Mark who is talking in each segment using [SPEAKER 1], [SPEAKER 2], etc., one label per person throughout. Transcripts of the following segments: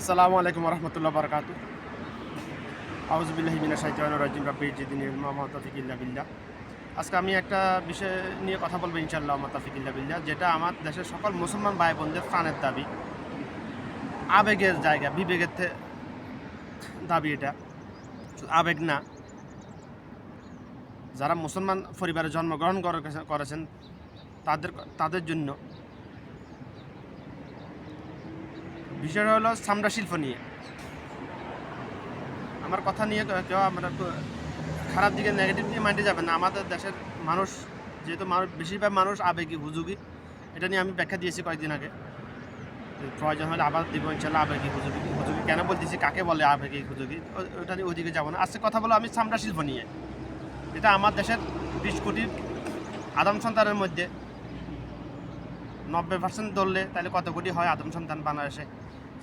[SPEAKER 1] আসসালামু আলাইকুম রহমতুল্লাহ বরকাতু। আউযুবিল্লাহি মিনাশ শাইতানির রাজিম। রাব্বি জিদনি ইলমা ওয়া তাওফিক ইল্লা বিল্লাহ। আজকে আমি একটা বিষয় নিয়ে কথা বলবো ইনশাআল্লাহ ওয়া তাওফিক ইল্লা বিল্লাহ, যেটা আমার দেশের সকল মুসলমান ভাই বোনদের প্রাণের দাবি, আবেগের জায়গা, বিবেকের দাবি। এটা আবেগ না। যারা মুসলমান পরিবারে জন্মগ্রহণ করেছেন তাদের তাদের জন্য বিষয়টা হলো চামড়া শিল্প নিয়ে। আমার কথা নিয়ে কেউ আমরা খারাপ দিকে নেগেটিভ নিয়ে মাইন্ডে যাবেন না। আমাদের দেশের মানুষ যেহেতু বেশিরভাগ মানুষ আবেগী হুজুগি, এটা নিয়ে আমি ব্যাখ্যা দিয়েছি কয়েকদিন আগে। প্রয়োজন হলে আবার দিব ইনশাল্লাহ। আবেগী হুজুগি হুজুগি কেন বলতেছি, কাকে বলে আবেগী হুজুগি, ওটা নিয়ে ওইদিকে যাবো না। আজকে কথা বলো আমি চামড়া শিল্প নিয়ে। এটা আমার দেশের 20 কোটির আদম সন্তানের মধ্যে 90% ধরলে তাহলে কত কোটি হয় আদম সন্তান বাংলাদেশে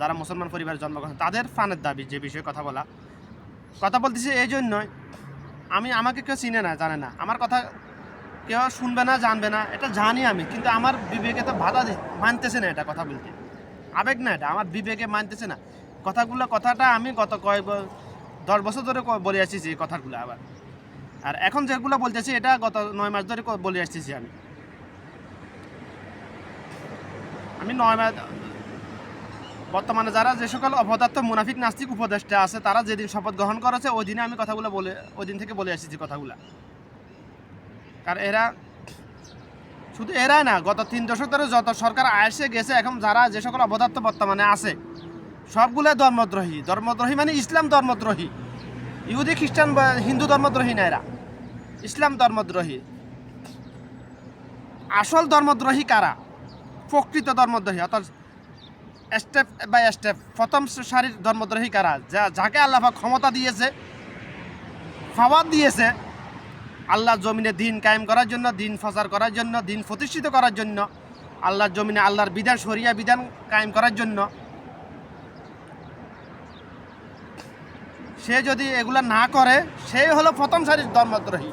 [SPEAKER 1] যারা মুসলমান পরিবারে জন্মগ্রহণ, তাদের প্রাণের দাবি যে বিষয়ে কথা বলতেছি এই জন্যই। আমাকে কেউ চিনে না, জানে না, আমার কথা কেউ শুনবে না, জানবে না, এটা জানি আমি, কিন্তু আমার বিবেকে তো মানতেছে না এটা কথা বলতে। আবেগ না, এটা আমার বিবেকে মানতেছে না কথাটা আমি গত 10 বছর ধরে বলে আসতেছি এই কথাগুলো আবার। আর এখন যেগুলো বলতেছি এটা গত 9 মাস ধরে বলে আসতেছি আমি 9 মাস। বর্তমানে যারা যে সকল অপদার্থ মুনাফিক নাস্তিক উপদেষ্টা আছে, তারা যেদিন শপথ গ্রহণ করেছে ওই দিনে আমি ওই দিন থেকে বলে আসছি কথাগুলো। কারণ এরা শুধু এরাই না, গত 3 দশক ধরে যত সরকার আসে গেছে, এখন যারা যে সকল অপদার্থ বর্তমানে আছে সবগুলো ধর্মদ্রোহী মানে ইসলাম ধর্মদ্রোহী। ইহুদি খ্রিস্টান বা হিন্দু ধর্মদ্রোহী না, এরা ইসলাম ধর্মদ্রোহী। আসল ধর্মদ্রোহী কারা? প্রকৃত ধর্মদ্রোহী, অর্থাৎ স্টেপ বাই স্টেপ প্রথম সারির ধর্মদ্রোহী কারা? যাকে আল্লাহ ক্ষমতা দিয়েছে, পাওয়ার দিয়েছে আল্লাহর জমিনে দিন কায়েম করার জন্য, দিন প্রচার করার জন্য, দিন প্রতিষ্ঠিত করার জন্য, আল্লাহর জমিনে আল্লাহর বিধান, শরিয়া বিধান কায়েম করার জন্য। সে যদি এগুলা না করে, সে হলো প্রথম সারির ধর্মদ্রোহী।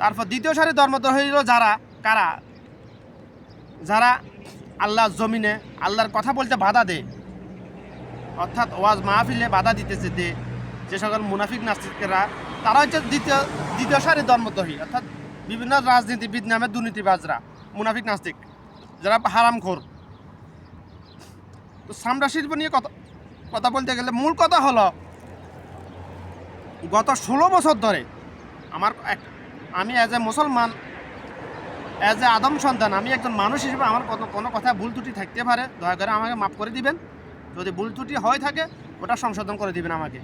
[SPEAKER 1] তারপর দ্বিতীয় সারির ধর্মদ্রোহী হলো কারা? যারা আল্লাহর জমিনে আল্লাহর কথা বলতে বাধা দেয়, অর্থাৎ ওয়াজ মাহফিলে বাধা দিতেছে যে সকল মুনাফিক নাস্তিকরা, তারা হচ্ছে দ্বিতীয় সারির ধর্মদ্রোহী। অর্থাৎ বিভিন্ন রাজনীতিবিদ নামে দুর্নীতিবাজরা, মুনাফিক নাস্তিক, যারা হারামখোর। তো চামড়া শিল্প নিয়ে কথা বলতে গেলে মূল কথা হলো, গত 16 বছর ধরে আমি অ্যাজ এ মুসলমান, অ্যাজ এ আদম সন্তান, আমি একজন মানুষ হিসেবে আমার কোনো কথা ভুল ত্রুটি থাকতে পারে, দয়া করে আমাকে মাফ করে দিবেন। যদি ভুল ত্রুটি হয়ে থাকে ওটা সংশোধন করে দিবেন আমাকে।